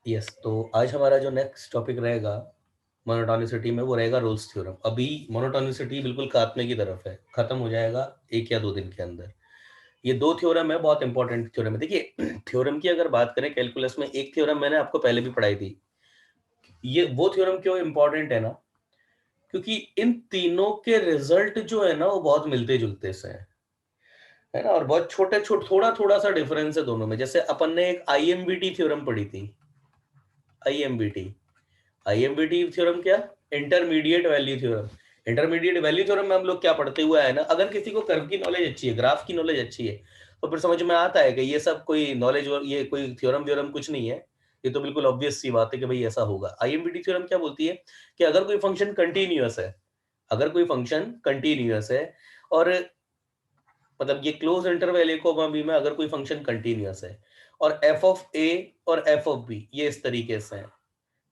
Yes, तो आज हमारा जो नेक्स्ट टॉपिक रहेगा मोनोटोनिसिटी में, वो रहेगा रोल्स थ्योरम। अभी मोनोटोनिसिटी बिल्कुल खात्मे की तरफ है, खत्म हो जाएगा 1 या 2 दिन के अंदर। ये 2 थ्योरम है, बहुत इंपॉर्टेंट थ्योरम है। देखिए थ्योरम की अगर बात करें कैलकुलस में, एक थ्योरम मैंने आपको पहले भी पढ़ाई थी। ये वो थ्योरम क्यों इंपॉर्टेंट है ना, क्योंकि इन तीनों के रिजल्ट जो है ना वो बहुत मिलते-जुलते से हैं, है ना? और बहुत छोटे-छोटे थोड़ा-थोड़ा सा डिफरेंस है दोनों में। जैसे अपन ने एक आईएमबीटी थ्योरम पढ़ी थी, आईएमबीटी। आईएमबीटी थ्योरम क्या? Intermediate value theorem. Intermediate value theorem में हम लोग क्या पढ़ते हुए आए ना, अगर किसी को कर्व की नॉलेज अच्छी है, ग्राफ की नॉलेज अच्छी है, तो फिर समझ में आता है कि ये सब कोई नॉलेज और ये कोई थ्योरम व्योरम कुछ नहीं है। ये तो बिल्कुल ऑब्वियस सी बात है कि भाई ऐसा होगा। आईएमबीटी थ्योरम क्या बोलती है कि अगर कोई फंक्शन कंटीन्यूअस है, अगर कोई फंक्शन कंटीन्यूअस है और मतलब ये क्लोज इंटरवल ए कोमा बी में अगर कोई फंक्शन कंटीन्यूअस है और एफ ऑफ ए और एफ ऑफ बी ये इस तरीके से है,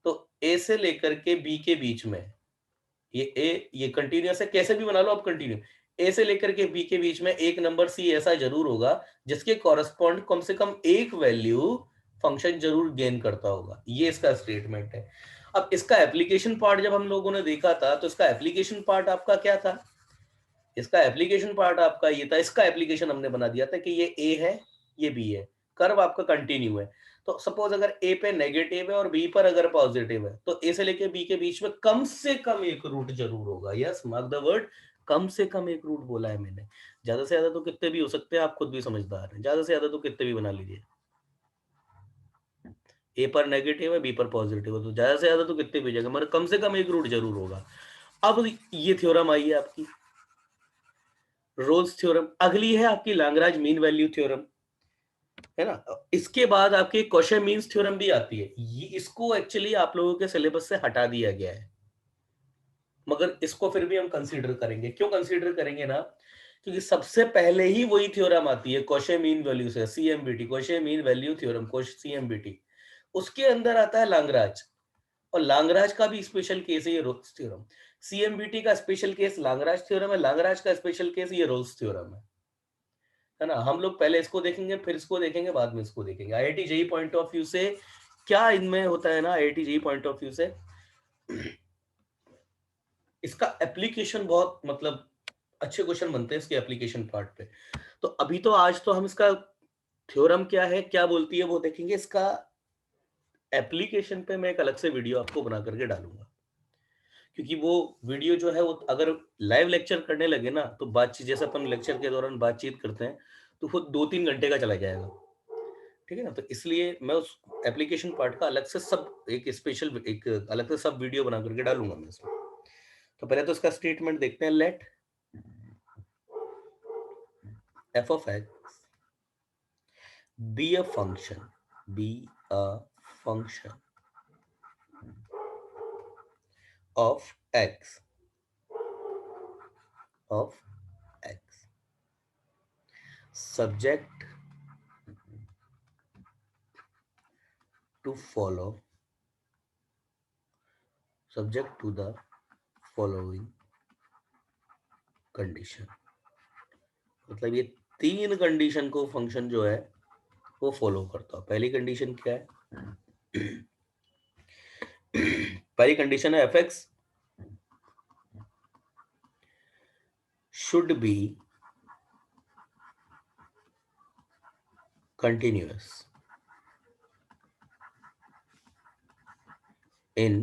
तो ए से लेकर के बी के बीच में ये ए ये कंटीन्यूअस है, कैसे भी बना लो आप कंटिन्यू। ए से लेकर के बी के बीच में एक नंबर सी ऐसा जरूर होगा जिसके कॉरेस्पॉन्ड कम से कम एक वैल्यू फंक्शन जरूर गेन करता होगा। ये इसका स्टेटमेंट है। अब इसका एप्लीकेशन पार्ट जब हम लोगों ने देखा था, तो इसका एप्लीकेशन पार्ट आपका क्या था? इसका एप्लीकेशन पार्ट आपका ये था, इसका एप्लीकेशन हमने बना दिया था कि ये ए है, ये बी है, कर्व आपका कंटिन्यू है। तो सपोज अगर ए पे नेगेटिव है और बी पर अगर पॉजिटिव है, तो ए से लेके बी के बीच में कम से कम एक रूट जरूर होगा। यस, मार्क द वर्ड, कम से कम एक रूट बोला है मैंने। ज्यादा से ज्यादा तो कितने भी हो सकते हैं, आप खुद भी समझदार हैं, ज्यादा से ज्यादा तो कितने भी बना लीजिए। ए पर नेगेटिव है, बी पर पॉजिटिव है, तो ज्यादा से ज्यादा तो कितने भी जगह, मगर कम से कम एक रूट जरूर होगा। अब ये थ्योरम आई है आपकी रोल्स थ्योरम। अगली है आपकी लैग्रांज मीन वैल्यू थ्योरम, है ना? इसके बाद आपकी कॉशे मीन्स थ्योरम भी आती है। ये इसको एक्चुअली आप लोगों के सिलेबस से हटा दिया गया है, मगर इसको फिर भी हम कंसीडर करेंगे। क्यों कंसीडर करेंगे ना, क्योंकि सबसे पहले ही वही थ्योरम आती है कॉशे मीन वैल्यू से, सीएमबीटी, कॉशे मीन वैल्यू थ्योरम, कोश सीएमबीटी। उसके अंदर आता है लांगराज, और लांगराज का भी स्पेशल केस है ये रोल्स थ्योरम। सीएमबीटी का स्पेशल केस लांगराज थ्योरम है, लांगराज का स्पेशल केस ये रोल्स थ्योरम है ना? हम लोग पहले इसको देखेंगे, फिर इसको देखेंगे, बाद में इसको देखेंगे। IIT JEE point of view से क्या इनमें होता है ना, IIT JEE point of view से इसका एप्लीकेशन बहुत मतलब अच्छे क्वेश्चन बनते हैं इसके एप्लीकेशन पार्ट पे। तो अभी तो आज तो हम इसका थ्योरम क्या है, क्या बोलती है, वो देखेंगे। इसका एप्लीकेशन पे मैं एक अलग से वीडियो आपको बना करके डालूंगा, क्योंकि वो वीडियो जो है वो अगर लाइव लेक्चर करने लगे ना, तो बातचीत जैसे अपन लेक्चर के दौरान बातचीत करते हैं, तो वो 2-3 घंटे का चला जाएगा। ठीक है ना? तो इसलिए मैं उस एप्लीकेशन पार्ट का अलग से सब एक स्पेशल एक अलग से सब वीडियो बना करके डालूंगा मैं इसमें। तो पहले तो इसका स्टेटमेंट देखते हैं। Let f of x be a function, be a function of x, of x subject to follow, subject to the following condition. मतलब ये 3 कंडीशन को फंक्शन जो है वो फॉलो करता है। पहली कंडीशन क्या है? पहली कंडीशन है F X should B continuous in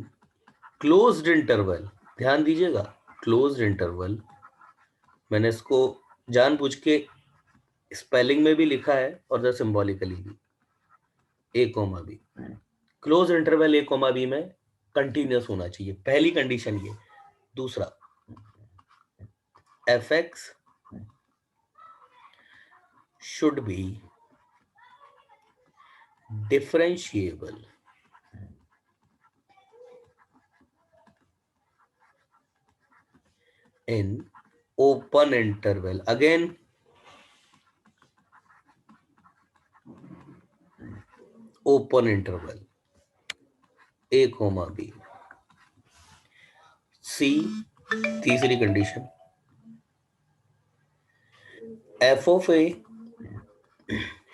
closed interval. ध्यान दीजिएगा, क्लोज्ड इंटरवल। मैंने इसको जानबूझ के स्पेलिंग में भी लिखा है और इधर सिंबॉलिकली भी, A comma B, close interval A comma B में कंटिन्यूअस होना चाहिए, पहली कंडीशन ये। दूसरा, F X should be differentiable in open interval. Again open interval A comma B. C, तीसरी condition, F of A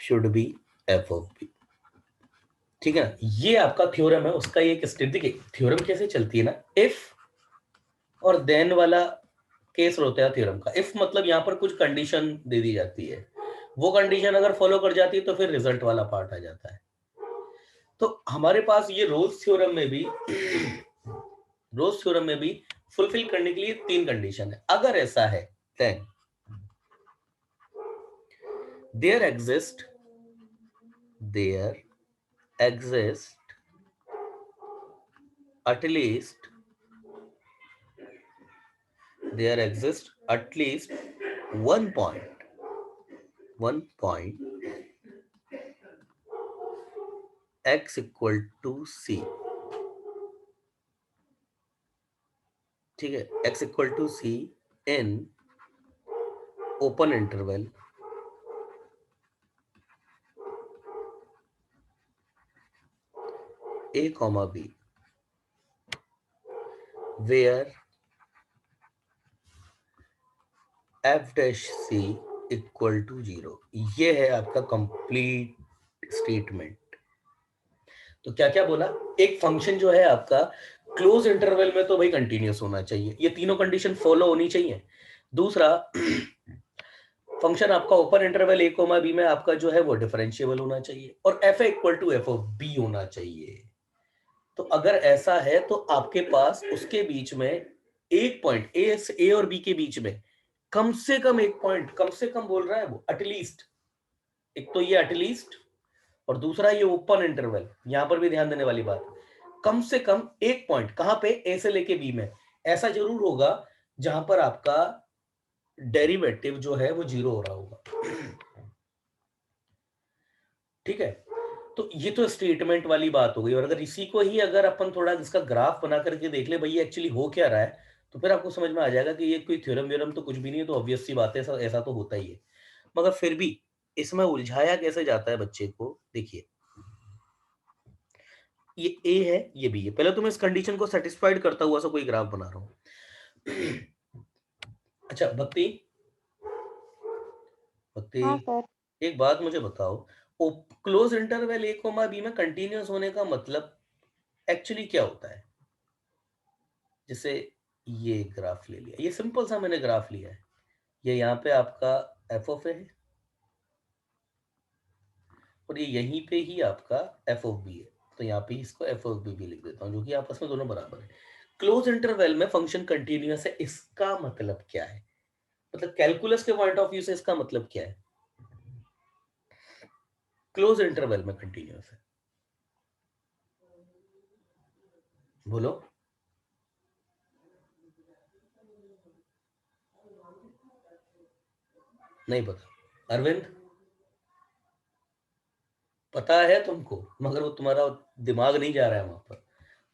should be F of B. ठीक है ना, ये आपका थ्योरम है, उसका ये एक स्टेट। देखिए थ्योरम कैसे चलती है ना, इफ और देन वाला केस होता है थ्योरम का। इफ मतलब यहां पर कुछ कंडीशन दे दी जाती है, वो कंडीशन अगर फॉलो कर जाती है तो फिर रिजल्ट वाला पार्ट आ जाता है। तो हमारे पास ये रोल्स थ्योरम में भी रोल्स थ्योरम में भी फुलफिल करने के लिए 3 कंडीशन है। अगर ऐसा है then there exist at least one point x equal to c। ठीक है, x equal to c in open interval a comma b where f dash c equal to 0। ये है आपका कंप्लीट स्टेटमेंट। तो क्या क्या बोला, एक फंक्शन जो है आपका क्लोज इंटरवल में तो भाई कंटिन्यूस होना चाहिए, ये तीनों कंडीशन फॉलो होनी चाहिए। दूसरा फंक्शन आपका ओपन इंटरवल ए कोमा बी में आपका जो है वो डिफरेंशिएबल होना चाहिए, और f equal to f of b होना चाहिए। तो अगर ऐसा है तो आपके पास उसके बीच में एक पॉइंट ए और बी के बीच में कम से कम एक पॉइंट, कम से कम बोल रहा है वो एटलीस्ट, एक तो ये एटलीस्ट और दूसरा ये ओपन इंटरवल, यहां पर भी ध्यान देने वाली बात, कम से कम एक पॉइंट कहां पे, ए से लेके बी में ऐसा जरूर होगा जहां पर आपका डेरिवेटिव जो है वो 0 हो रहा होगा। ठीक है, तो ये तो स्टेटमेंट वाली बात हो गई। और अगर इसी को ही अगर अपन थोड़ा इसका ग्राफ बना करके देख ले भाई एक्चुअली हो क्या रहा है, तो फिर आपको समझ में आ जाएगा कि ये कोई थ्योरम व्योरम तो कुछ भी नहीं है, तो ऑब्वियस सी बात है, ऐसा ऐसा तो होता ही है। मगर फिर भी इसमें उलझाया कैसे जाता है बच्चे को, देखिए ये ए है ये बी है, पहले तो मैं इस कंडीशन को सेटिस्फाइड करता हुआ सा कोई ग्राफ बना रहा हूं। अच्छा भक्ति, भक्ति हाँ सर। एक बात मुझे बताओ, क्लोज इंटरवल ए कोमा बी में कंटिन्यूअस होने का मतलब एक्चुअली क्या होता है? जैसे ये ग्राफ ले लिया, ये सिंपल सा मैंने ग्राफ लिया है, ये यहाँ पे आपका एफ ऑफ ए है और ये यहीं पे ही आपका एफ ऑफ बी है, तो यहाँ पे इसको एफ ऑफ बी भी लिख देता हूँ, जो कि आपस में दोनों बराबर है। क्लोज इंटरवल में फंक्शन कंटिन्यूअस है, इसका मतलब क्या है? मतलब कैलकुलस के पॉइंट ऑफ व्यू से इसका मतलब क्या है? क्लोज इंटरवल में कंटिन्यूअस है, बोलो। नहीं पता अरविंद? पता है तुमको, मगर वो तुम्हारा दिमाग नहीं जा रहा है वहां पर,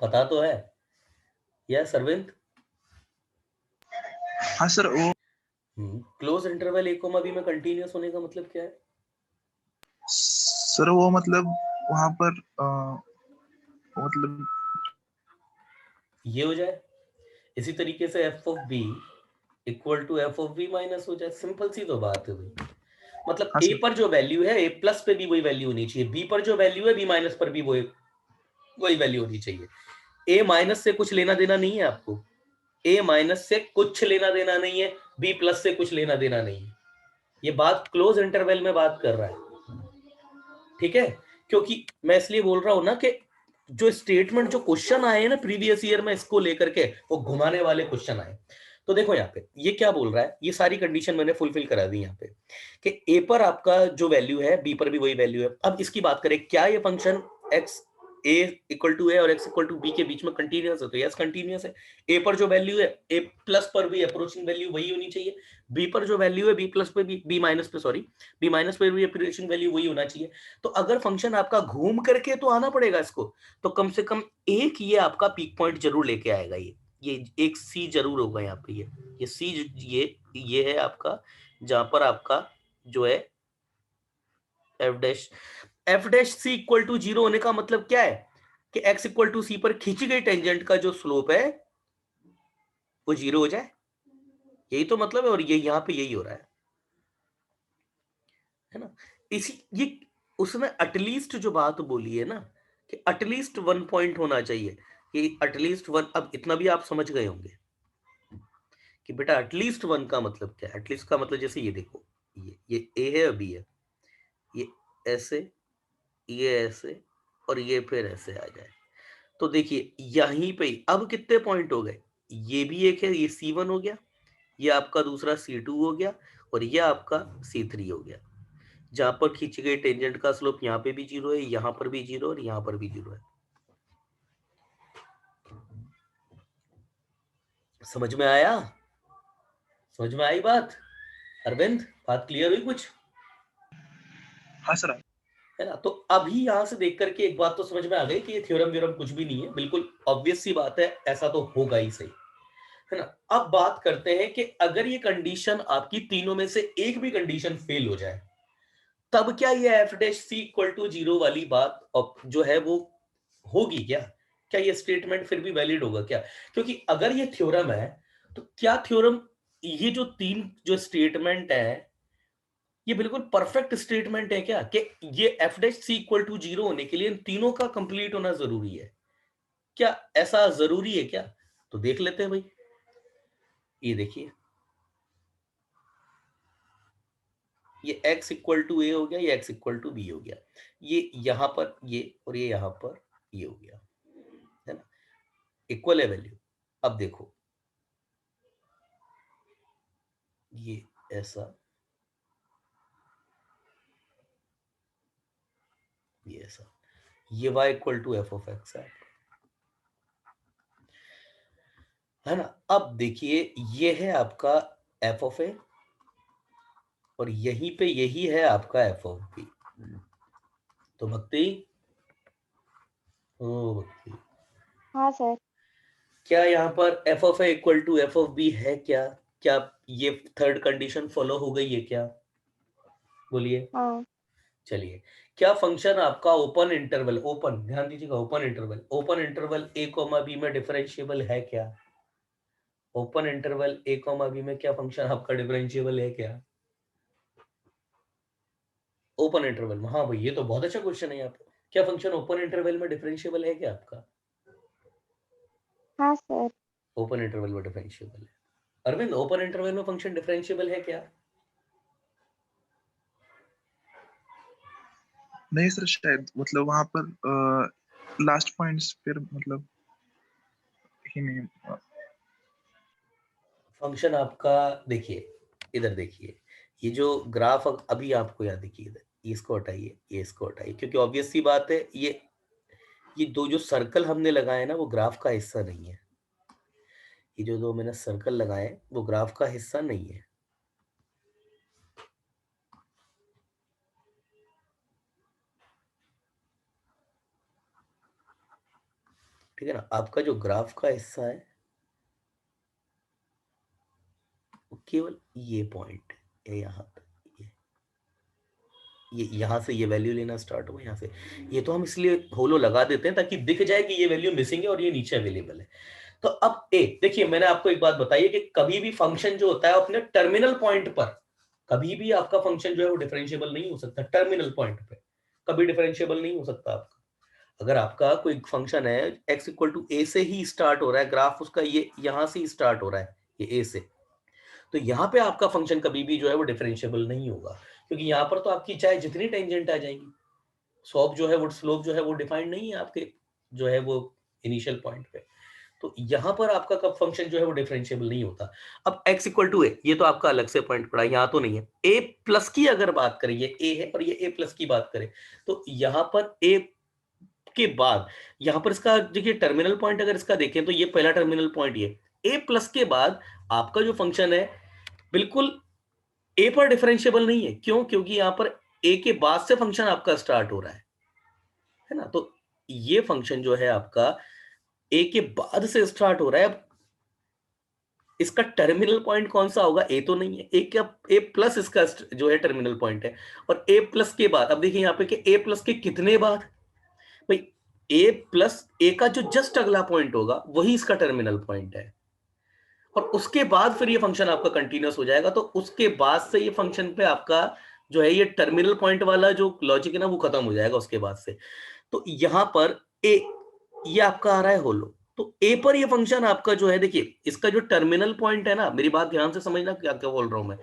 पता तो है। यस अरविंद? हाँ सर वो क्लोज इंटरवल ए कोमा बी में कंटिन्यूअस होने का मतलब क्या है? सर वो मतलब वहां पर मतलब ये हो जाए, इसी तरीके से f of b equal to f of b minus हो जाए, सिंपल सी तो बात है भाई। मतलब हाँ ए सर पर जो वैल्यू है ए प्लस पे भी वही वैल्यू होनी चाहिए, बी पर जो वैल्यू है बी माइनस पर भी वही वैल्यू होनी चाहिए। ए माइनस से कुछ लेना देना नहीं है आपको, ए माइनस से कुछ लेना देना नहीं है, बी प्लस से कुछ लेना देना नहीं है। ये बात क्लोज इंटरवल में बात कर रहा है, ठीक है? क्योंकि मैं इसलिए बोल रहा हूं ना कि जो स्टेटमेंट जो क्वेश्चन आए हैं ना प्रीवियस ईयर में इसको लेकर के, वो घुमाने वाले क्वेश्चन आए। तो देखो यहाँ पे ये क्या बोल रहा है, ये सारी कंडीशन मैंने फुलफिल करा दी यहाँ पे कि ए पर आपका जो वैल्यू है बी पर भी वही वैल्यू है। अब इसकी बात करें, क्या ये function X A equal to A और एक्स इक्वल टू बी के बीच में कंटिन्यूअस है? तो यस कंटिन्यूअस है। ए पर जो वैल्यू है ए प्लस पर भी अप्रोचिंग वैल्यू वही होनी चाहिए, बी पर जो वैल्यू है बी प्लस पे भी, बी माइनस पे सॉरी, बी माइनस पे भी अप्रोचिंग वैल्यू वही होना चाहिए। तो अगर फंक्शन आपका घूम करके तो आना पड़ेगा इसको, तो कम से कम एक ये आपका पीक पॉइंट जरूर लेके आएगा, ये एक सी जरूर होगा यहाँ पे, ये सी, ये है आपका जहां पर आपका जो है f dash c equal to 0 होने का मतलब क्या है कि एक्स इक्वल टू सी पर खींची गई टेंजेंट का जो स्लोप है वो 0 हो जाए, यही तो मतलब है। और ये यहाँ पे यही हो रहा है ना? इसी ये उसने एटलीस्ट जो बात बोली है ना कि एटलीस्ट 1 पॉइंट होना चाहिए, कि एटलीस्ट 1। अब इतना भी आप समझ गए होंगे कि बेटा एटलीस्ट 1 का मतलब क्या है। एटलीस्ट का मतलब जैसे ये देखो, ये ए है, अभी है, ये ऐसे, ये ऐसे, और ये फिर ऐसे आ जाए, तो देखिए यहीं पे ही अब कितने पॉइंट हो गए। ये भी एक है, ये C1 हो गया, ये आपका दूसरा C2 हो गया, और ये आपका C3 हो गया। जहां पर खींची गई टेंजेंट का स्लोप यहाँ पे भी 0 है, यहाँ पर भी 0, और यहाँ पर भी 0 है। समझ में आया? समझ में आई बात? अरविंद, बात क्लियर हुई कुछ? हाँ सर। है ना? तो अभी यहां से देख करके एक बात तो समझ में आ गई कि ये थ्योरम व्योरम कुछ भी नहीं है, बिल्कुल ऑब्वियस सी बात है, ऐसा तो होगा ही सही, है ना? अब बात करते हैं कि अगर ये कंडीशन आपकी तीनों में से एक भी कंडीशन फेल हो जाए, तब क्या ये f dash c equal to 0 वाली बात जो है वो होगी क्या? क्या ये स्टेटमेंट फिर भी वैलिड होगा क्या? क्योंकि अगर ये थ्योरम है, तो क्या थ्योरम, ये जो तीन जो स्टेटमेंट है, ये बिल्कुल परफेक्ट स्टेटमेंट है क्या? कि ये f dash c equal to 0 होने के लिए इन तीनों का कंप्लीट होना जरूरी है क्या? ऐसा जरूरी है क्या? तो देख लेते हैं भाई। ये देखिए, ये x इक्वल टू ए हो गया, ये x इक्वल टू बी हो गया, ये यहां पर ये, और ये यहां पर ये हो गया, है ना? इक्वल है वैल्यू। अब देखो, ये ऐसा, ये ऐसा, ये y equal to f of x है ना? अब देखिए, ये है आपका एफ ऑफ ए, और यहीं पे यही है आपका एफ ऑफ बी। तो भक्ति, ओ भक्ति, हाँ सर। क्या यहाँ पर f of a equal to f of b है क्या? क्या ये थर्ड कंडीशन फॉलो हो गई है क्या? बोलिए। हाँ। चलिए, क्या फंक्शन आपका ओपन इंटरवल, ओपन ध्यान दीजिएगा, ओपन इंटरवल ए कॉमा बी में डिफरेंशिएबल है क्या? ओपन इंटरवल ए कॉमा बी में क्या फंक्शन आपका डिफरेंशिएबल है क्या? ओपन इंटरवल में, हाँ भाई, ये तो बहुत अच्छा क्वेश्चन है आपका। क्या फंक्शन ओपन इंटरवल में डिफरेंशिएबल है क्या आपका? हाँ सर। ओपन इंटरवल में डिफरेंशिएबल है। अरविंद, ओपन इंटरवल में फंक्शन डिफरेंशिएबल है क्या? नहीं सर, शायद मतलब वहां पर लास्ट पॉइंट्स फिर मतलब ही नहीं। फंक्शन आपका, देखिए इधर देखिए, ये जो ग्राफ अभी आपको याद, देखिए इधर, ये इसको हटाइए, ये इसको हटाइए, क्योंकि ऑब्वियस सी बात है, ये दो जो सर्कल हमने लगाए ना, वो ग्राफ का हिस्सा नहीं है। ये जो दो मैंने सर्कल लगाए, वो ग्राफ का हिस्सा नहीं है। ठीक है ना? आपका जो ग्राफ का हिस्सा है, वो केवल ये पॉइंट है, यहाँ तक, ये यहाँ से ये वैल्यू लेना स्टार्ट हुआ, यहाँ से। ये तो हम इसलिए होलो लगा देते हैं ताकि दिख जाए कि ये वैल्यू मिसिंग है और ये नीचे अवेलेबल है। तो अब ए देखिए, मैंने आपको एक बात बताई है कि कभी भी फंक्शन जो होता है अपने टर्मिनल पॉइंट पर, कभी भी आपका फंक्शन जो है वो डिफरेंशिएबल नहीं हो सकता। टर्मिनल पॉइंट पे कभी डिफरेंशिएबल नहीं हो सकता आपका। अगर आपका कोई फंक्शन है x इक्वल टू ए से ही स्टार्ट हो रहा है, ग्राफ उसका ये यहां से ही स्टार्ट हो रहा है, ये ए से, तो यहाँ पे आपका फंक्शन कभी भी जो है वो डिफरेंशिएबल नहीं होगा, क्योंकि यहाँ पर तो आपकी चाहे जितनी टेंजेंट आ जाएंगी, स्लोप जो है वो डिफाइंड नहीं है आपके जो है वो इनिशियल पॉइंट पे। तो यहाँ पर आपका कब फंक्शन जो है वो डिफरेंशिएबल नहीं होता। अब x इक्वल टू ए, ये तो आपका अलग से पॉइंट पड़ा, यहाँ तो नहीं है। a प्लस की अगर बात करें, ये a है और ये a प्लस की बात करें, तो यहाँ पर a के बाद, यहाँ पर इसका देखिए टर्मिनल पॉइंट अगर इसका देखें, तो ये पहला टर्मिनल पॉइंट ये a प्लस के बाद आपका जो फंक्शन है बिल्कुल a पर डिफरेंशिएबल नहीं है। क्यों? क्योंकि यहाँ पर a के बाद से फंक्शन आपका स्टार्ट हो रहा है ना? तो ये फंक्शन जो है आपका a के बाद से स्टार्ट हो रहा है। अब इसका टर्मिनल पॉइंट कौन सा होगा? ए तो नहीं है, ए क्या, ए प्लस इसका जो है टर्मिनल पॉइंट है। और ए प्लस के बाद, अब देखिए यहाँ पे कि ए प्लस के कितने बाद, भाई ए प्लस ए का जो जस्ट अगला पॉइंट होगा वही इसका टर्मिनल पॉइंट है, और उसके बाद फिर ये फंक्शन आपका कंटिन्यूस हो जाएगा। तो उसके बाद से ये फंक्शन पे आपका जो है ये टर्मिनल पॉइंट वाला जो लॉजिक है ना, वो खत्म हो जाएगा उसके बाद से। तो यहां पर ए ये आपका आ रहा है होलो, तो ए पर ये फंक्शन आपका जो है, देखिए इसका जो टर्मिनल पॉइंट है ना, मेरी बात ध्यान से समझना क्या क्या बोल रहा हूं मैं।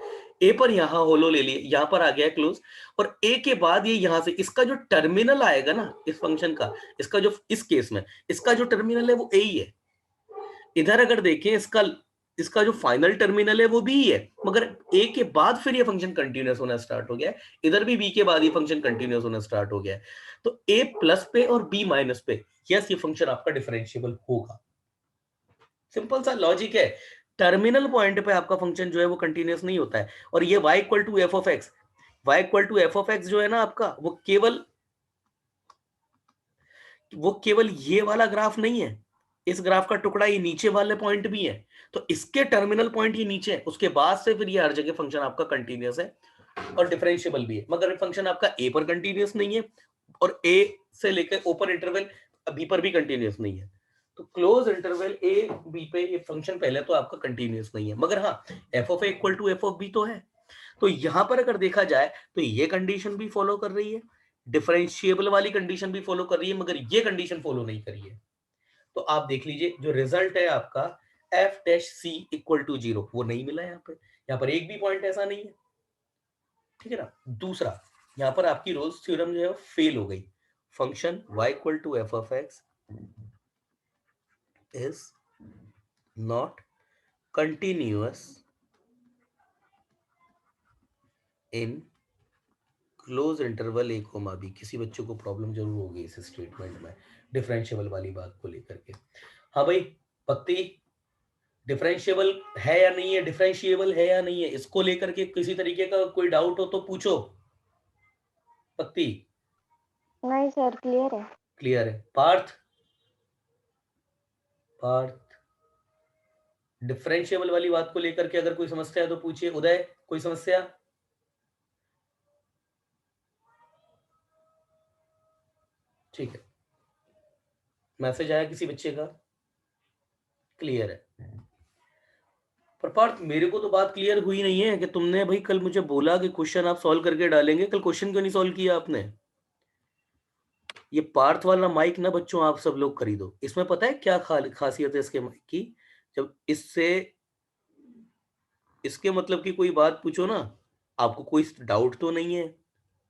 ए पर यहां होलो ले लिए, यहां पर आ गया क्लोज, और ए के बाद ये यहां से इसका जो टर्मिनल आएगा ना इस फंक्शन का, इसका जो इस केस में इसका जो टर्मिनल है वो ए ही है। इधर अगर देखें इसका इसका जो फाइनल टर्मिनल है वो बी ही है, मगर ए के बाद फिर ये फंक्शन कंटिन्यूअस होना स्टार्ट हो गया है, इधर भी बी के बाद ये फंक्शन कंटिन्यूअस होना स्टार्ट हो गया है। तो ए प्लस पे और बी माइनस पे यस ये फंक्शन आपका डिफरेंशिएबल होगा। सिंपल सा लॉजिक है। टर्मिनल पॉइंट पे आपका फंक्शन जो है वो कंटिन्यूअस नहीं होता है। और ये y equal to f of x, y equal to f of x जो है ना आपका, वो केवल ये वाला ग्राफ नहीं है, इस ग्राफ का टुकड़ा ये नीचे वाले पॉइंट भी है। तो इसके टर्मिनल पॉइंट ये नीचे है, उसके बाद से फिर ये हर जगह फंक्शन आपका कंटिन्यूअस है और डिफरेंशिएबल भी है। मगर फंक्शन आपका ए पर कंटिन्यूअस नहीं है, और ए से लेकर ओपन इंटरवल बी पर भी कंटिन्यूअस नहीं है। तो क्लोज इंटरवल ए बी पे ये फंक्शन पहले तो आपका कंटिन्यूअस नहीं है, मगर हाँ f of a equal to f of b तो है। तो यहां पर अगर देखा जाए तो ये कंडीशन भी फॉलो कर रही है, डिफरेंशिएबल वाली कंडीशन भी फॉलो कर रही है, मगर ये कंडीशन फॉलो नहीं कर रही है। तो आप देख लीजिए जो रिजल्ट है आपका f dash c equal to 0 वो नहीं मिला यहाँ पर एक भी पॉइंट ऐसा नहीं है, ठीक है ना। दूसरा, यहाँ पर आपकी रोल्स थ्योरम जो है फेल हो गई। Function y equal to f of x is not continuous in close interval A comma b. किसी बच्चे को प्रॉब्लम जरूर होगी इस स्टेटमेंट में डिफरेंशिएबल वाली बात को लेकर के। हाँ भाई पत्ती, डिफरेंशिएबल है या नहीं है, डिफरेंशिएबल है या नहीं है, इसको लेकर के किसी तरीके का कोई डाउट हो तो पूछो। पत्ती नहीं सर, क्लियर है। क्लियर है। पार्थ, डिफरेंशिएबल वाली बात को लेकर के अगर कोई समस्या है तो पूछिए। उदय कोई समस्या? ठीक है, मैसेज आया किसी बच्चे का? क्लियर है। पर पार्थ मेरे को तो बात क्लियर हुई नहीं है कि तुमने भाई कल मुझे बोला कि क्वेश्चन आप सॉल्व करके डालेंगे, कल क्वेश्चन क्यों नहीं सॉल्व किया आपने? ये पार्थ वाला माइक ना बच्चों आप सब लोग खरीदो। इसमें पता है क्या खासियत है इसके माइक की, जब इससे इसके मतलब की कोई बात पूछो ना, आपको कोई डाउट तो नहीं है,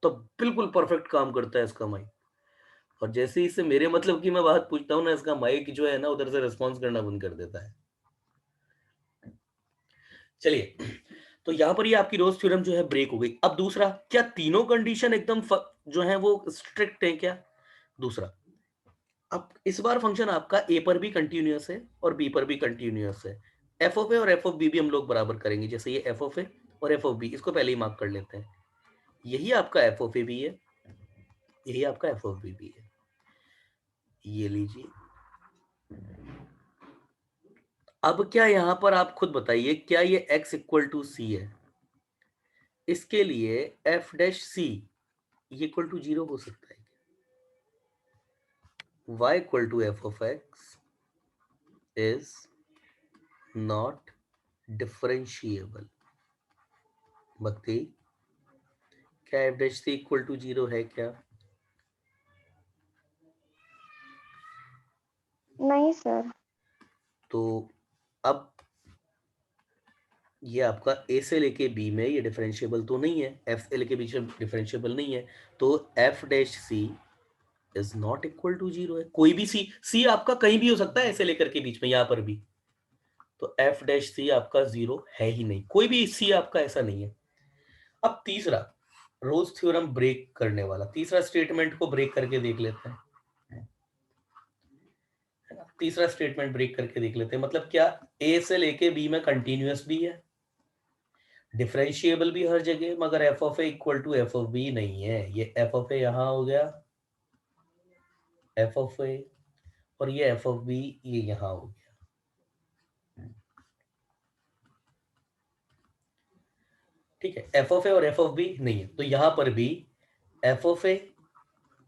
तो बिल्कुल परफेक्ट काम करता है इसका माइक। और जैसे ही इससे मेरे मतलब की मैं बात पूछता हूँ ना, इसका माइक जो है ना उधर से रिस्पॉन्स करना बंद कर देता है। चलिए, तो यहां पर ये आपकी रोज थ्योरम जो है ब्रेक हो गई। अब दूसरा, क्या तीनों कंडीशन एकदम जो है वो स्ट्रिक्ट है क्या? दूसरा, अब इस बार फंक्शन आपका ए पर भी कंटिन्यूअस है और बी पर भी कंटिन्यूअस है। एफ ऑफ ए और एफ ऑफ बी भी हम लोग बराबर करेंगे, जैसे ये एफ ऑफ ए और एफ ऑफ बी, इसको पहले ही मार्क कर लेते हैं। यही आपका एफ ऑफ ए भी है, यही आपका एफ ऑफ बी भी है। ये लीजिए। अब क्या यहां पर आप खुद बताइए, क्या ये x इक्वल टू सी है? इसके लिए f dash c equal to 0 हो सकता है? y equal to f of x is not differentiable. Bhakti, क्या f dash c equal to 0 है क्या? नहीं सर। तो अब ये आपका ए से लेके बी में ये डिफरेंशिएबल तो नहीं है, एफ से लेके बी से डिफरेंशिएबल नहीं है, तो f dash c is not equal to 0 है। कोई भी सी आपका कहीं भी हो सकता है ऐसे लेकर के बीच में, यहां पर भी। तो एफ डैश सी आपका 0 है ही नहीं, कोई भी सी आपका ऐसा नहीं है। अब तीसरा, रोज थ्योरम ब्रेक करने वाला तीसरा स्टेटमेंट को ब्रेक करके देख लेते हैं, है ना। तीसरा स्टेटमेंट ब्रेक करके देख लेते हैं, मतलब क्या, ए से लेके बी में कंटिन्यूअस भी है, डिफरेंशिएबल भी हर जगह, मगर f of a equal to f of b नहीं है। ये एफ ऑफ ए यहां हो गया, एफ ऑफ ए, और ये एफ ऑफ बी ये यहां हो गया। ठीक है, एफ ऑफ ए और एफ ऑफ बी नहीं है, तो यहां पर भी f of a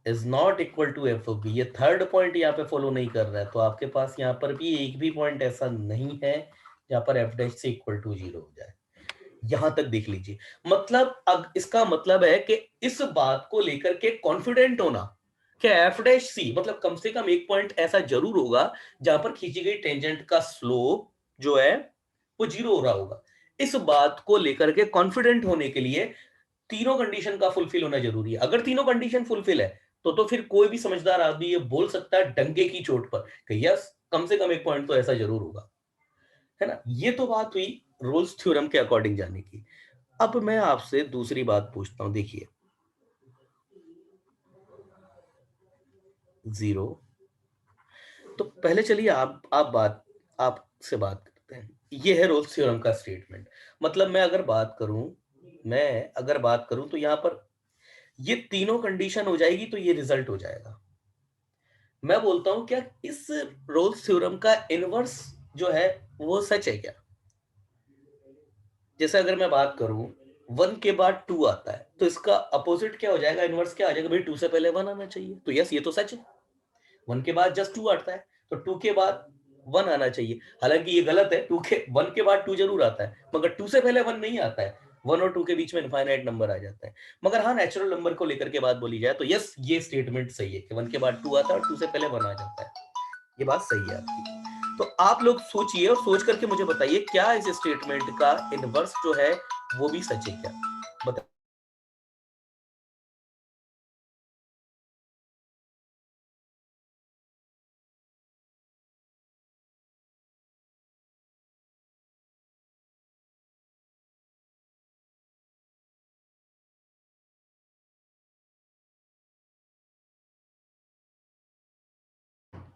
is not equal to f of b, ये थर्ड पॉइंट यहाँ पे फॉलो नहीं कर रहा है। तो आपके पास यहाँ पर भी एक भी पॉइंट ऐसा नहीं है जहां पर एफ डैश से इक्वल टू 0 हो जाए। यहां तक देख लीजिए। मतलब अब इसका मतलब है कि इस बात को लेकर के कॉन्फिडेंट होना क्या एफ डैश सी मतलब कम से कम एक पॉइंट ऐसा जरूर होगा जहां पर खींची गई टेंजेंट का स्लोप जो है वो 0 हो रहा होगा। इस बात को लेकर के कॉन्फिडेंट होने के लिए तीनों कंडीशन का फुलफिल होना जरूरी है। अगर तीनों कंडीशन फुलफिल है तो फिर कोई भी समझदार आदमी ये बोल सकता है डंके की चोट पर कि यस कम से कम एक पॉइंट तो ऐसा जरूर होगा, है ना। ये तो बात हुई रोल्स थ्योरम के अकॉर्डिंग जाने की। अब मैं आपसे दूसरी बात पूछता हूं, देखिए 0, तो पहले चलिए आपसे बात करते हैं। ये है रोल्स थ्योरम का स्टेटमेंट। मतलब मैं अगर बात करूं तो यहां पर ये तीनों कंडीशन हो जाएगी तो ये रिजल्ट हो जाएगा। मैं बोलता हूं क्या इस रोल्स थ्योरम का इनवर्स जो है वो सच है क्या? जैसे अगर मैं बात करूं 1 के बाद 2 आता है तो इसका अपोजिट क्या हो जाएगा, इनवर्स क्या आ जाएगा? भाई 2 से पहले 1 आना चाहिए, तो यस ये तो सच है। 1 के बाद जस्ट 2 आता है तो 2 के बाद 1 आना चाहिए। हालांकि ये गलत है, 1 के बाद 2 जरूर आता है मगर 2 से पहले 1 नहीं आता है। 1 और 2 के बीच में इनफाइनाइट नंबर आ जाता है। मगर हाँ नेचुरल नंबर को लेकर के बात बोली जाए तो यस ये स्टेटमेंट सही है कि 1 के बाद 2 आता है और 2 से पहले 1 आ जाता है। ये बात सही है आपकी। तो आप लोग सोचिए और सोच करके मुझे बताइए क्या इस स्टेटमेंट का इनवर्स जो है वो भी सच है क्या? बताइए।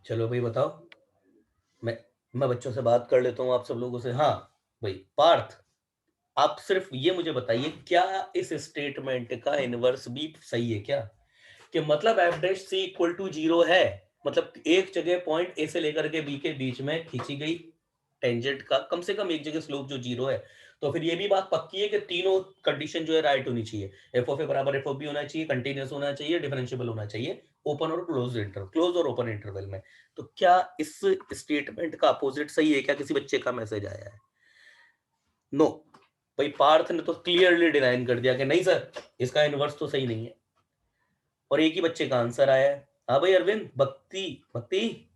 चलो भाई बताओ। मैं मैं बच्चों से बात कर लेता हूँ आप सब लोगों से। हाँ भाई पार्थ, आप सिर्फ ये मुझे बताइए क्या इस स्टेटमेंट का इनवर्स भी सही है क्या? कि मतलब f dash c equal to 0 है, मतलब एक जगह पॉइंट ए से लेकर के बी के बीच में खींची गई टेंजेंट का कम से कम एक जगह स्लोप जो 0 है। तो फिर ये भी बात पक्की है कि तीनों कंडीशन जो है राइट होनी चाहिए। एफ ऑफ ए बराबर एफ ऑफ बी होना चाहिए, कंटिन्यूअस होना चाहिए, डिफरेंशिएबल होना चाहिए ओपन और क्लोज और ओपन इंटरवल में। तो क्या इस स्टेटमेंट का अपोजिट सही है क्या? किसी बच्चे का मैसेज आया है? नो। भाई पार्थ ने तो क्लियरली डिनाइन कर दिया कि नहीं सर इसका इनवर्स तो सही नहीं है। और एक ही बच्चे का आंसर आया है। हाँ भाई अरविंद, भक्ति भक्ति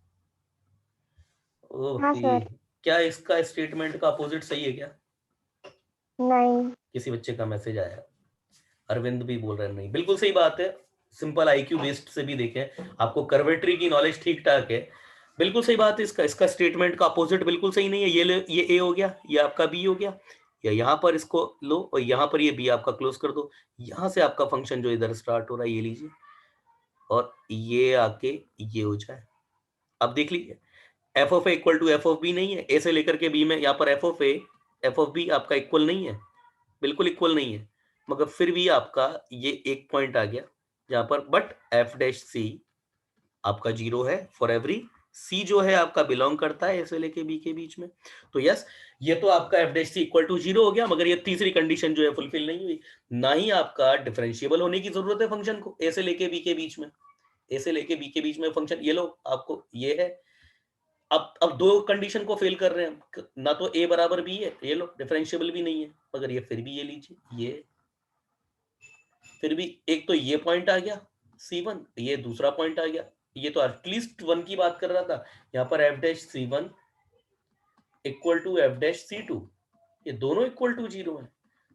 ओ हाँ भक्ति, सर। क्या इसका स्टेटमेंट का अपोजिट सही है क्या? नहीं। किसी बच्चे का मैसेज आया। अरविंद भी बोल रहे हैं नहीं, बिल्कुल सही बात है। सिंपल आईक्यू बेस्ड से भी देखें, आपको कर्वेटरी की नॉलेज ठीक ठाक है, बिल्कुल सही बात है। इसका स्टेटमेंट का अपोजिट बिल्कुल सही नहीं है। ये ए हो गया, ये आपका बी हो गया, या यहाँ पर इसको लो और यहाँ पर ये बी आपका क्लोज कर दो। यहाँ से आपका फंक्शन जो इधर स्टार्ट हो रहा है ये लीजिए और ये आके ये हो जाए। अब देख लीजिए f of a equal to f of b नहीं है। ए से लेकर के बी में यहाँ पर एफ ऑफ बी आपका इक्वल नहीं है, बिल्कुल इक्वल नहीं है। मगर फिर भी आपका ये एक पॉइंट आ गया जहां पर बट एफ डैश सी आपका 0 है फॉर एवरी सी जो है आपका बिलोंग करता है ए से लेके बी के बीच में। तो यस ये तो आपका f dash c equal to 0 हो गया, मगर ये तीसरी कंडीशन जो है फुलफिल नहीं हुई। ना ही आपका डिफरेंशिएबल होने की जरूरत है फंक्शन को ए से लेके बी के बीच में। ए से लेके बी के बीच में फंक्शन ये लो आपको ये है। अब दो कंडीशन को फेल कर रहे हैं हम, ना तो ए बराबर बी है, ये लो डिफरेंशिएबल भी नहीं है, मगर ये फिर भी ये लीजिए ये फिर भी एक तो ये पॉइंट आ गया C1, ये दूसरा पॉइंट आ गया। ये तो एटलीस्ट 1 की बात कर रहा था, यहाँ पर f dash C1 equal to f dash C2, ये दोनों इक्वल टू 0 है।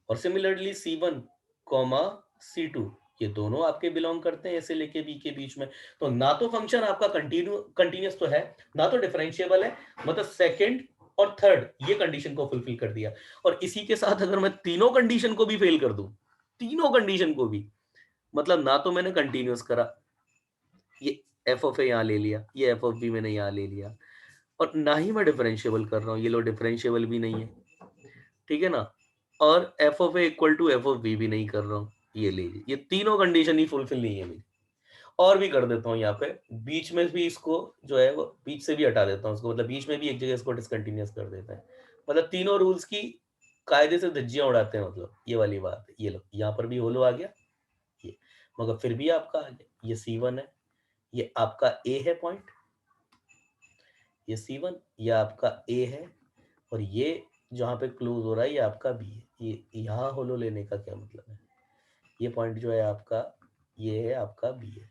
और सिमिलरली C1 कॉमा C2 ये दोनों आपके बिलोंग करते हैं ऐसे लेके बी के बीच में। तो ना तो फंक्शन आपका कंटिन्यूअस तो है, ना तो डिफरेंशिएबल है, मतलब सेकंड और थर्ड ये कंडीशन को फुलफिल कर दिया। और इसी के साथ अगर मैं तीनों कंडीशन को भी फेल कर दूं, तीनों कंडीशन को भी, मतलब ना तो मैंने कंटिन्यूअस करा, ये एफ ऑफ ए यहाँ ले लिया, ये एफ ऑफ बी मैंने यहाँ ले लिया, और ना ही मैं डिफरेंशिएबल कर रहा हूँ, ये लो डिफरेंशिएबल भी नहीं है, ठीक है ना। और f of a equal to f of b भी नहीं कर रहा हूँ, ये लीजिए ये तीनों कंडीशन ही फुलफिल नहीं है मेरी। और भी कर देता हूँ यहाँ पे बीच में भी, इसको जो है वो बीच से भी हटा देता हूँ उसको, मतलब बीच में भी एक जगह इसको डिसकंटिन्यूअस कर देता है। मतलब तीनों रूल्स की कायदे से धज्जियां उड़ाते हैं, मतलब ये वाली बात है। ये लो यहाँ पर भी होलो आ गया ये, मगर फिर भी आपका आ गया ये C1 है, ये आपका ए है पॉइंट, ये C1 ये आपका ए है, और ये जहाँ पे क्लोज हो रहा है ये आपका बी है। ये यहाँ होलो लेने का क्या मतलब है? ये पॉइंट जो है आपका ये है आपका बी है।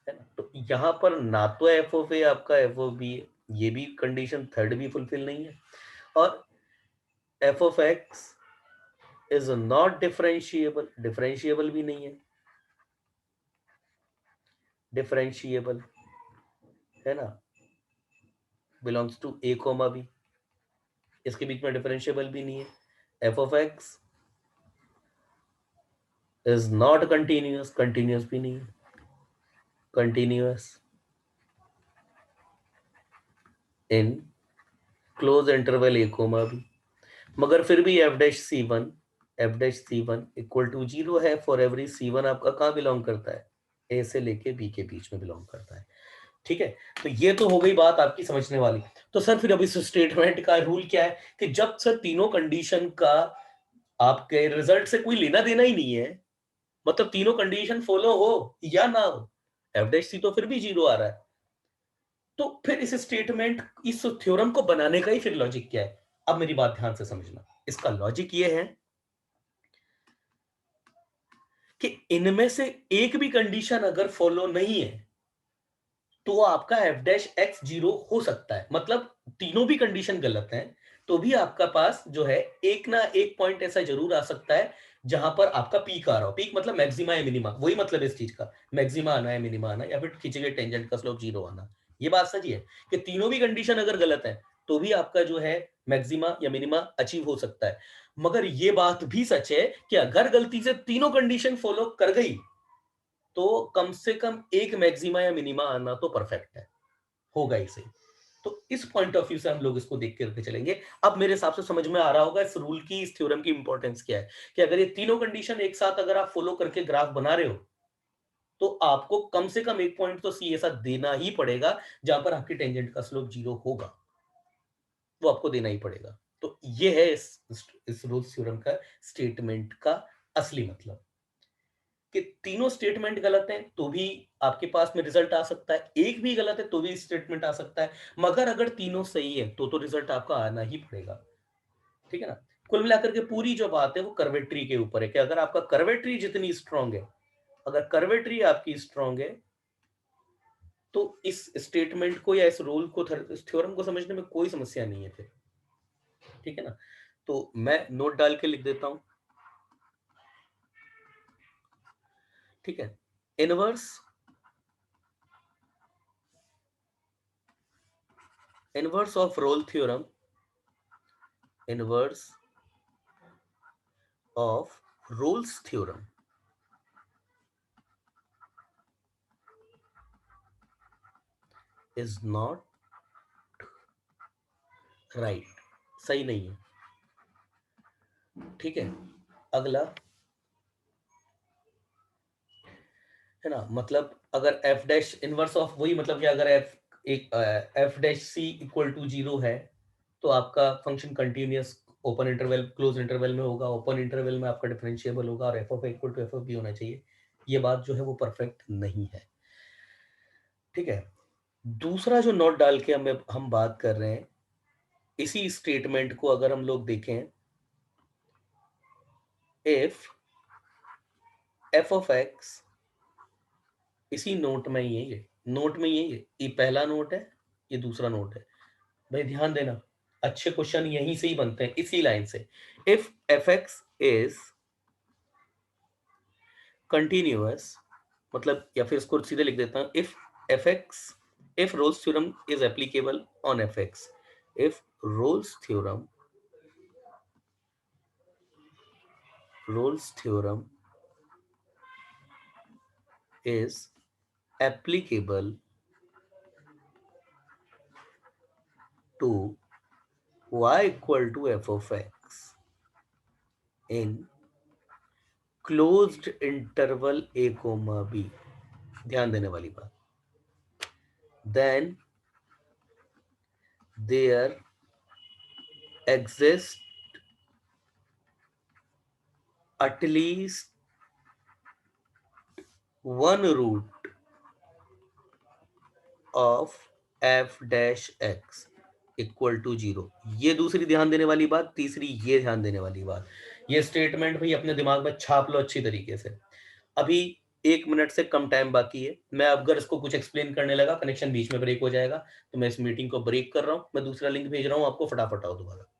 है ना। तो यहाँ पर ना तो एफ ऑफ ए आपका एफ ऑफ बी है, ये भी कंडीशन थर्ड भी फुलफिल नहीं है, और f of x is not differentiable, differentiable भी नहीं है, डिफरेंशिएबल है ना, belongs to a comma b, इसके बीच में डिफरेंशिएबल भी नहीं है। F of x is not continuous, continuous भी नहीं है, continuous in close interval A comma b, मगर फिर भी f dash c one equal to 0 है फॉर एवरी C1 आपका कहाँ बिलोंग करता है, ए से लेके बी के बीच में बिलोंग करता है। ठीक है, तो ये तो हो गई बात आपकी समझने वाली। तो सर फिर अब इस स्टेटमेंट का रूल क्या है कि जब सर तीनों कंडीशन का आपके रिजल्ट से कोई लेना देना ही नहीं है, मतलब तीनों कंडीशन फॉलो हो या ना हो, एफ डैश सी तो फिर भी 0 आ रहा है, तो फिर इस स्टेटमेंट, इस थ्योरम को बनाने का ही फिर लॉजिक क्या है। अब मेरी बात ध्यान से समझना, इसका लॉजिक ये है कि इनमें से एक भी कंडीशन अगर फॉलो नहीं है तो आपका एफ डैश एक्स 0 हो सकता है, मतलब तीनों भी कंडीशन गलत हैं तो भी आपका पास जो है एक ना एक पॉइंट ऐसा जरूर आ सकता है जहां पर आपका पीक आ रहा हो, पीक मतलब मैक्सिमा या मिनिमा, वही मतलब इस चीज का, मैक्सिमा आना है, मिनिमा आना, या फिर खींचे गए टेंजेंट का स्लोप 0 आना। ये बात सही है कि तीनों भी कंडीशन अगर गलत है तो भी आपका जो है मैक्सिमा या मिनिमा अचीव हो सकता है, मगर ये बात भी सच है कि अगर गलती से तीनों कंडीशन फॉलो कर गई तो कम से कम एक मैक्सिमा या मिनिमा आना तो परफेक्ट है, होगा ही सही। तो इस पॉइंट ऑफ व्यू से हम लोग इसको देख करके चलेंगे। अब मेरे हिसाब से समझ में आ रहा होगा इस रूल की, इस थ्योरम की इंपॉर्टेंस क्या है, कि अगर ये तीनों कंडीशन एक साथ अगर आप फॉलो करके ग्राफ बना रहे हो तो आपको कम से कम एक पॉइंट तो सी ऐसा देना ही पड़ेगा जहां पर आपकी टेंजेंट का स्लोप 0 होगा, वो आपको देना ही पड़ेगा। तो ये है इस रूल थ्योरम का स्टेटमेंट का असली मतलब, कि तीनों स्टेटमेंट गलत हैं तो भी आपके पास में रिजल्ट आ सकता है, एक भी गलत है तो भी स्टेटमेंट आ सकता है, मगर अगर तीनों सही है तो रिजल्ट आपका आना ही पड़ेगा। ठीक है ना। कुल मिलाकर के पूरी जो बात है वो कर्वेट्री के ऊपर है, कि अगर आपका कर्वेट्री जितनी स्ट्रांग है, अगर कर्वेट्री आपकी स्ट्रांग है तो इस स्टेटमेंट को या इस रूल को, इस थ्योरम को समझने में कोई समस्या नहीं है फिर। ठीक है ना। तो मैं नोट डाल के लिख देता हूं। ठीक है, inverse of Rolle theorem, inverse of Rolle's theorem is not right, सही नहीं है। ठीक है, अगला है ना, मतलब अगर एफ डैश इनवर्स ऑफ, वही मतलब कि अगर f dash c equal to 0 है तो आपका function continuous open interval close interval में होगा, ओपन इंटरवल में आपका डिफरेंशिएबल होगा, और f of equal to f of b होना चाहिए। ये बात जो है वो परफेक्ट नहीं है। ठीक है, दूसरा जो नोट डाल के हम बात कर रहे हैं, इसी स्टेटमेंट को अगर हम लोग देखें, इफ एफ ऑफ एक्स, इसी नोट में ही है, ये नोट में ही है, ये पहला नोट है, ये दूसरा नोट है। भाई ध्यान देना, अच्छे क्वेश्चन यहीं से ही बनते हैं, इसी लाइन से। If F x is continuous, मतलब, या फिर इसको सीधे लिख देता हूं, if F x, if Rolle's theorem is applicable on F x, if Rolle's theorem is applicable to y equal to f of x in closed interval a comma b, ध्यान देने वाली बात, then there exists at least one root of f dash x equal to 0। ये दूसरी ध्यान देने वाली बात, तीसरी ये ध्यान देने वाली बात। ये स्टेटमेंट भी अपने दिमाग में छाप लो अच्छी तरीके से। अभी 1 मिनट से कम टाइम बाकी है। मैं अगर इसको कुछ एक्सप्लेन करने लगा, कनेक्शन बीच में ब्रेक हो जाएगा, तो मैं इस मीटिंग को ब्रेक कर रहा हूँ, मैं दूसरा लिंक भेज रहा हूँ आपको, फटाफट आओ दोबारा।